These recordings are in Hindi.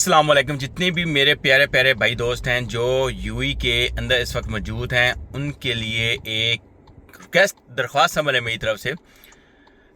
अस्सलाम वालेकुम। जितने भी मेरे प्यारे प्यारे भाई दोस्त हैं जो यूएई के अंदर इस वक्त मौजूद हैं, उनके लिए एक रिक्वेस्ट दरख्वास्त है मेरी तरफ से।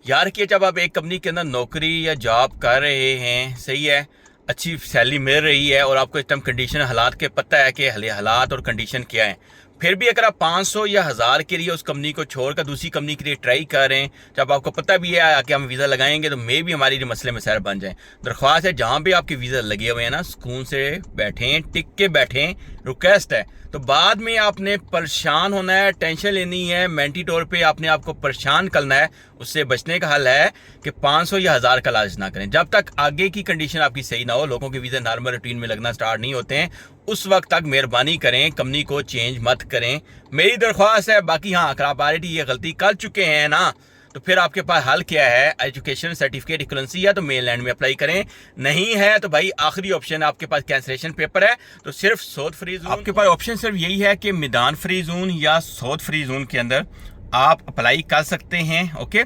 यार कि जब आप एक कंपनी के अंदर नौकरी या जॉब कर रहे हैं, सही है, अच्छी सैलरी मिल रही है और आपको इस टाइम कंडीशन हालात के पता है कि हालात और कंडीशन क्या है, फिर भी अगर आप 500 या 1000 के लिए उस कंपनी को छोड़कर दूसरी कंपनी के लिए ट्राई कर रहे हैं, जब आपको पता भी है कि हम वीज़ा लगाएंगे तो मे भी हमारी जो मसले मसाइल बन जाएं। दरख्वास्त है जहाँ भी आपके वीज़ा लगे हुए हैं ना, सुकून से बैठें, टिक के बैठें। रिक्वेस्ट है, तो बाद में आपने परेशान होना है, टेंशन लेनी है, मेंटली तौर पे आपने आपको परेशान करना है। उससे बचने का हल है कि 500 या 1000 का लालच ना करें। जब तक आगे की कंडीशन आपकी सही ना हो, लोगों के वीज़ा नॉर्मल रूटीन में लगना स्टार्ट नहीं होते हैं, उस वक्त तक मेहरबानी करें कंपनी को चेंज मत करें, मेरी दरख्वास्त है। बाकी हाँ, अगर आप ऑलरेडी ये गलती कर चुके हैं ना, तो फिर आपके पास हल क्या है, एजुकेशन सर्टिफिकेट इक्वलेंसी है तो मेनलैंड में अप्लाई करें, नहीं है तो भाई आखिरी ऑप्शन आपके पास कैंसलेशन पेपर है, तो सिर्फ साउथ फ्री जोन। आपके पास ऑप्शन सिर्फ यही है कि मैदान फ्री जोन या साउथ फ्री जोन के अंदर आप अप्लाई कर सकते हैं। ओके,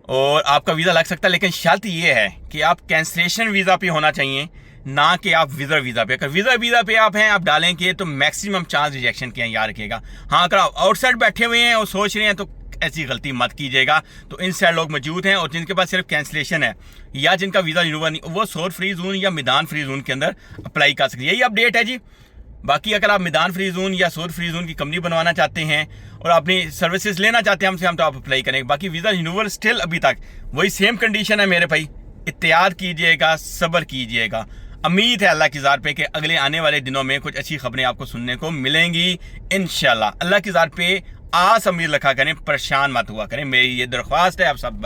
और आपका वीज़ा लग सकता है, लेकिन शर्त ये है कि आप कैंसलेशन वीज़ा पे होना चाहिए, ना कि आप विज़र वीज़ा पे। अगर विज़र वीज़ा पे आप हैं, आप डालेंगे तो मैक्सिमम चांस रिजेक्शन के हैं, याद रखिएगा। हाँ, अगर आप आउटसाइड बैठे हुए हैं और सोच रहे हैं तो ऐसी गलती मत कीजिएगा। तो इन साइड लोग मौजूद हैं और जिनके पास सिर्फ कैंसलेशन है या जिनका वीज़ा रिन्यूअल नहीं, वो साउथ फ्री जोन या मैदान फ्री जोन के अंदर अप्लाई कर सकते हैं। यही अपडेट है जी। बाकी अगर आप मैदान फ्री जोन या साउथ फ्री जोन की कंपनी बनवाना चाहते हैं और अपनी सर्विसेज लेना चाहते हैं हमसे, हम तो आप अप्लाई करेंगे। बाकी वीज़ा रिन्यूअल स्टिल अभी तक वही सेम कंडीशन है मेरे भाई। इत्तेयाद कीजिएगा, सब्र कीजिएगा। उम्मीद है अल्लाह की ज़ात पे कि अगले आने वाले दिनों में कुछ अच्छी खबरें आपको सुनने को मिलेंगी इंशाल्लाह। अल्लाह की ज़ात पे आस उम्मीद रखा करें, परेशान मत हुआ करें, मेरी ये दरख्वास्त है आप सब।